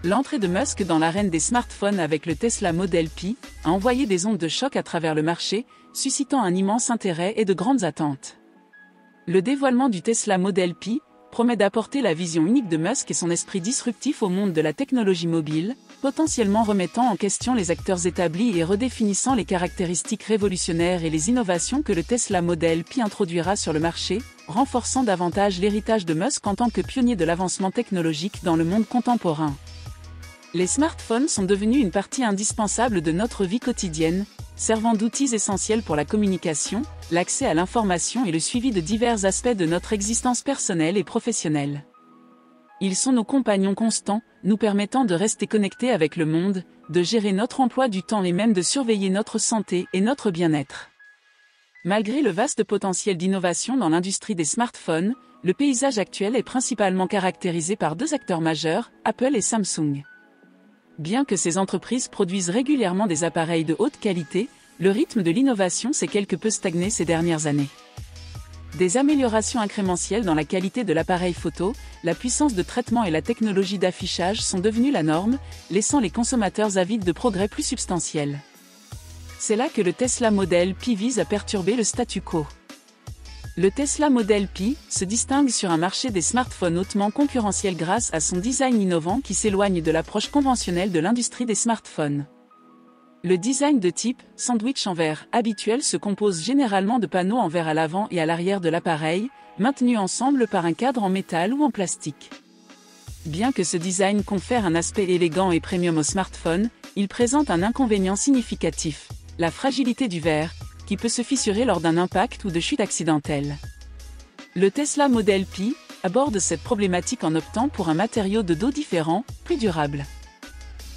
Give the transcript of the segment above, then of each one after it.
L'entrée de Musk dans l'arène des smartphones avec le Tesla Model Pi a envoyé des ondes de choc à travers le marché, suscitant un immense intérêt et de grandes attentes. Le dévoilement du Tesla Model Pi promet d'apporter la vision unique de Musk et son esprit disruptif au monde de la technologie mobile, potentiellement remettant en question les acteurs établis et redéfinissant les caractéristiques révolutionnaires et les innovations que le Tesla Model Pi introduira sur le marché, renforçant davantage l'héritage de Musk en tant que pionnier de l'avancement technologique dans le monde contemporain. Les smartphones sont devenus une partie indispensable de notre vie quotidienne, servant d'outils essentiels pour la communication, l'accès à l'information et le suivi de divers aspects de notre existence personnelle et professionnelle. Ils sont nos compagnons constants, nous permettant de rester connectés avec le monde, de gérer notre emploi du temps et même de surveiller notre santé et notre bien-être. Malgré le vaste potentiel d'innovation dans l'industrie des smartphones, le paysage actuel est principalement caractérisé par deux acteurs majeurs, Apple et Samsung. Bien que ces entreprises produisent régulièrement des appareils de haute qualité, le rythme de l'innovation s'est quelque peu stagné ces dernières années. Des améliorations incrémentielles dans la qualité de l'appareil photo, la puissance de traitement et la technologie d'affichage sont devenues la norme, laissant les consommateurs avides de progrès plus substantiels. C'est là que le Tesla Model Pi vise à perturber le statu quo. Le Tesla Model Pi se distingue sur un marché des smartphones hautement concurrentiel grâce à son design innovant qui s'éloigne de l'approche conventionnelle de l'industrie des smartphones. Le design de type « sandwich en verre » habituel se compose généralement de panneaux en verre à l'avant et à l'arrière de l'appareil, maintenus ensemble par un cadre en métal ou en plastique. Bien que ce design confère un aspect élégant et premium au smartphone, il présente un inconvénient significatif, la fragilité du verre, qui peut se fissurer lors d'un impact ou de chute accidentelle. Le Tesla Model Pi aborde cette problématique en optant pour un matériau de dos différent, plus durable.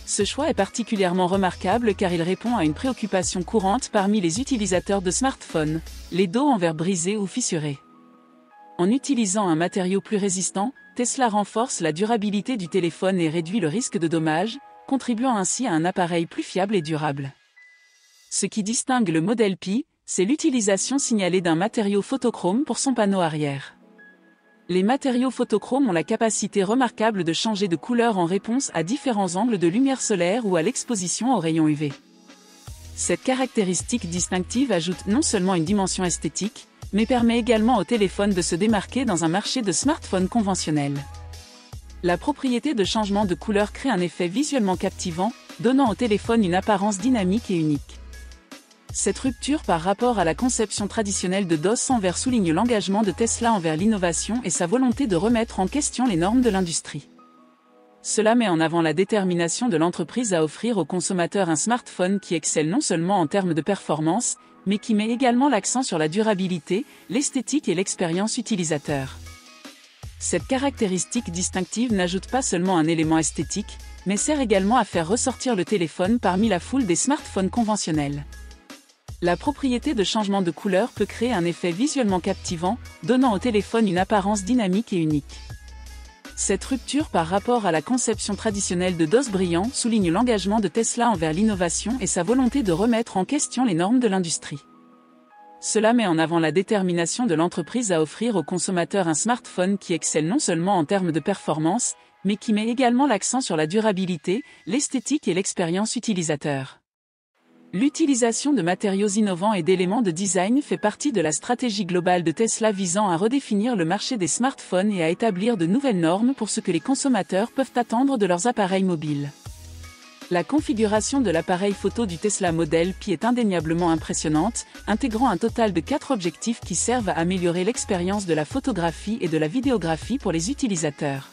Ce choix est particulièrement remarquable car il répond à une préoccupation courante parmi les utilisateurs de smartphones, les dos en verre brisés ou fissurés. En utilisant un matériau plus résistant, Tesla renforce la durabilité du téléphone et réduit le risque de dommages, contribuant ainsi à un appareil plus fiable et durable. Ce qui distingue le Model Pi, c'est l'utilisation signalée d'un matériau photochrome pour son panneau arrière. Les matériaux photochromes ont la capacité remarquable de changer de couleur en réponse à différents angles de lumière solaire ou à l'exposition aux rayons UV. Cette caractéristique distinctive ajoute non seulement une dimension esthétique, mais permet également au téléphone de se démarquer dans un marché de smartphones conventionnels. La propriété de changement de couleur crée un effet visuellement captivant, donnant au téléphone une apparence dynamique et unique. Cette rupture par rapport à la conception traditionnelle de DOS en verre souligne l'engagement de Tesla envers l'innovation et sa volonté de remettre en question les normes de l'industrie. Cela met en avant la détermination de l'entreprise à offrir aux consommateurs un smartphone qui excelle non seulement en termes de performance, mais qui met également l'accent sur la durabilité, l'esthétique et l'expérience utilisateur. Cette caractéristique distinctive n'ajoute pas seulement un élément esthétique, mais sert également à faire ressortir le téléphone parmi la foule des smartphones conventionnels. La propriété de changement de couleur peut créer un effet visuellement captivant, donnant au téléphone une apparence dynamique et unique. Cette rupture par rapport à la conception traditionnelle de DOS brillant souligne l'engagement de Tesla envers l'innovation et sa volonté de remettre en question les normes de l'industrie. Cela met en avant la détermination de l'entreprise à offrir aux consommateurs un smartphone qui excelle non seulement en termes de performance, mais qui met également l'accent sur la durabilité, l'esthétique et l'expérience utilisateur. L'utilisation de matériaux innovants et d'éléments de design fait partie de la stratégie globale de Tesla visant à redéfinir le marché des smartphones et à établir de nouvelles normes pour ce que les consommateurs peuvent attendre de leurs appareils mobiles. La configuration de l'appareil photo du Tesla Model Pi est indéniablement impressionnante, intégrant un total de 4 objectifs qui servent à améliorer l'expérience de la photographie et de la vidéographie pour les utilisateurs.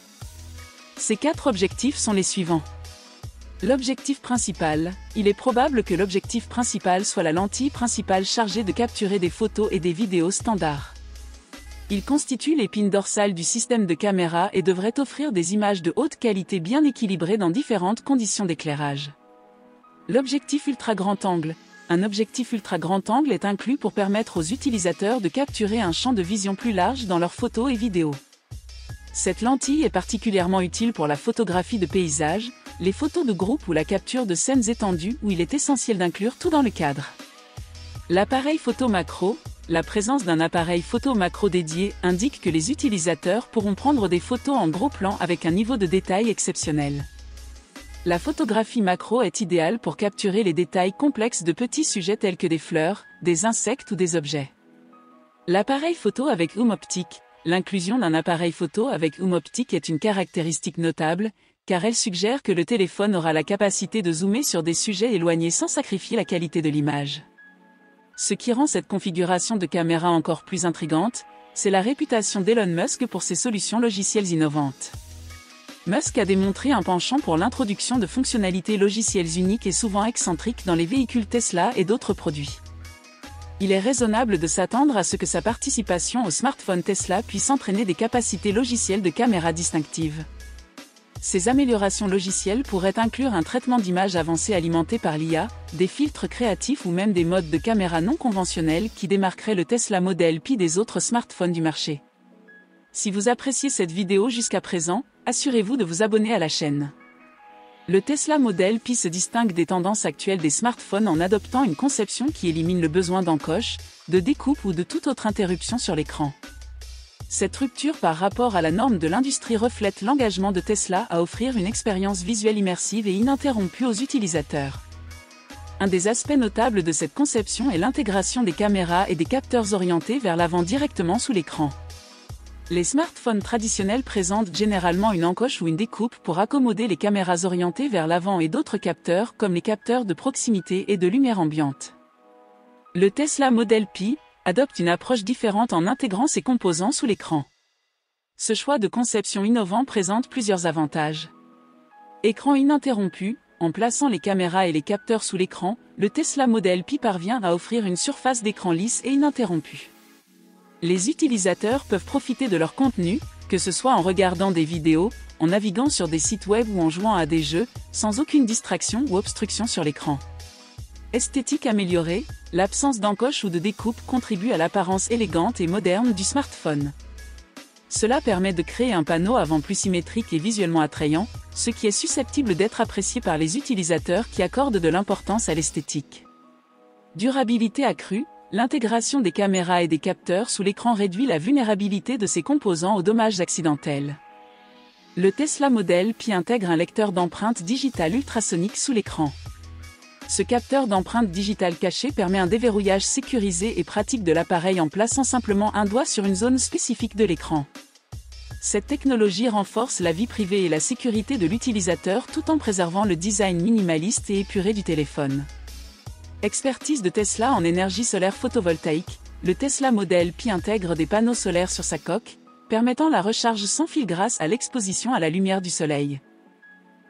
Ces 4 objectifs sont les suivants. L'objectif principal, il est probable que l'objectif principal soit la lentille principale chargée de capturer des photos et des vidéos standards. Il constitue l'épine dorsale du système de caméra et devrait offrir des images de haute qualité bien équilibrées dans différentes conditions d'éclairage. L'objectif ultra grand angle. Un objectif ultra grand angle est inclus pour permettre aux utilisateurs de capturer un champ de vision plus large dans leurs photos et vidéos. Cette lentille est particulièrement utile pour la photographie de paysage, les photos de groupe ou la capture de scènes étendues où il est essentiel d'inclure tout dans le cadre. L'appareil photo macro. La présence d'un appareil photo macro dédié indique que les utilisateurs pourront prendre des photos en gros plan avec un niveau de détail exceptionnel. La photographie macro est idéale pour capturer les détails complexes de petits sujets tels que des fleurs, des insectes ou des objets. L'appareil photo avec zoom optique. L'inclusion d'un appareil photo avec zoom optique est une caractéristique notable, car elle suggère que le téléphone aura la capacité de zoomer sur des sujets éloignés sans sacrifier la qualité de l'image. Ce qui rend cette configuration de caméra encore plus intrigante, c'est la réputation d'Elon Musk pour ses solutions logicielles innovantes. Musk a démontré un penchant pour l'introduction de fonctionnalités logicielles uniques et souvent excentriques dans les véhicules Tesla et d'autres produits. Il est raisonnable de s'attendre à ce que sa participation au smartphone Tesla puisse entraîner des capacités logicielles de caméra distinctives. Ces améliorations logicielles pourraient inclure un traitement d'image avancé alimenté par l'IA, des filtres créatifs ou même des modes de caméra non conventionnels qui démarqueraient le Tesla Model Pi des autres smartphones du marché. Si vous appréciez cette vidéo jusqu'à présent, assurez-vous de vous abonner à la chaîne. Le Tesla Model Pi se distingue des tendances actuelles des smartphones en adoptant une conception qui élimine le besoin d'encoche, de découpe ou de toute autre interruption sur l'écran. Cette rupture par rapport à la norme de l'industrie reflète l'engagement de Tesla à offrir une expérience visuelle immersive et ininterrompue aux utilisateurs. Un des aspects notables de cette conception est l'intégration des caméras et des capteurs orientés vers l'avant directement sous l'écran. Les smartphones traditionnels présentent généralement une encoche ou une découpe pour accommoder les caméras orientées vers l'avant et d'autres capteurs comme les capteurs de proximité et de lumière ambiante. Le Tesla Model Pi adopte une approche différente en intégrant ses composants sous l'écran. Ce choix de conception innovant présente plusieurs avantages. Écran ininterrompu. En plaçant les caméras et les capteurs sous l'écran, le Tesla Model Pi parvient à offrir une surface d'écran lisse et ininterrompue. Les utilisateurs peuvent profiter de leur contenu, que ce soit en regardant des vidéos, en naviguant sur des sites web ou en jouant à des jeux, sans aucune distraction ou obstruction sur l'écran. Esthétique améliorée, l'absence d'encoche ou de découpe contribue à l'apparence élégante et moderne du smartphone. Cela permet de créer un panneau avant plus symétrique et visuellement attrayant, ce qui est susceptible d'être apprécié par les utilisateurs qui accordent de l'importance à l'esthétique. Durabilité accrue. L'intégration des caméras et des capteurs sous l'écran réduit la vulnérabilité de ces composants aux dommages accidentels. Le Tesla Model Pi intègre un lecteur d'empreintes digitales ultrasoniques sous l'écran. Ce capteur d'empreintes digitales cachées permet un déverrouillage sécurisé et pratique de l'appareil en plaçant simplement un doigt sur une zone spécifique de l'écran. Cette technologie renforce la vie privée et la sécurité de l'utilisateur tout en préservant le design minimaliste et épuré du téléphone. Expertise de Tesla en énergie solaire photovoltaïque. Le Tesla Model Pi intègre des panneaux solaires sur sa coque, permettant la recharge sans fil grâce à l'exposition à la lumière du soleil.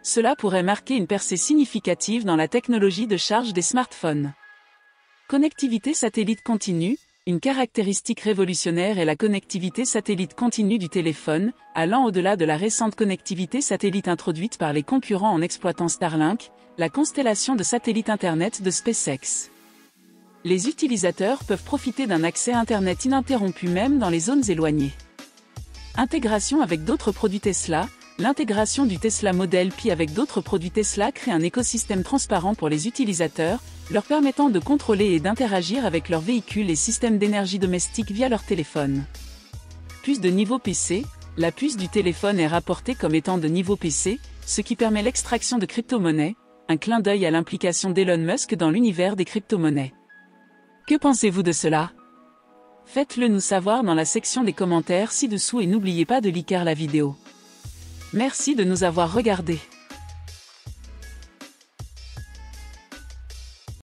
Cela pourrait marquer une percée significative dans la technologie de charge des smartphones. Connectivité satellite continue. Une caractéristique révolutionnaire est la connectivité satellite continue du téléphone, allant au-delà de la récente connectivité satellite introduite par les concurrents en exploitant Starlink, la constellation de satellites Internet de SpaceX. Les utilisateurs peuvent profiter d'un accès Internet ininterrompu même dans les zones éloignées. Intégration avec d'autres produits Tesla. L'intégration du Tesla Model Pi avec d'autres produits Tesla crée un écosystème transparent pour les utilisateurs, leur permettant de contrôler et d'interagir avec leurs véhicules et systèmes d'énergie domestique via leur téléphone. Puce de niveau PC. La puce du téléphone est rapportée comme étant de niveau PC, ce qui permet l'extraction de crypto-monnaies, un clin d'œil à l'implication d'Elon Musk dans l'univers des crypto-monnaies. Que pensez-vous de cela? Faites-le nous savoir dans la section des commentaires ci-dessous et n'oubliez pas de liker la vidéo. Merci de nous avoir regardés.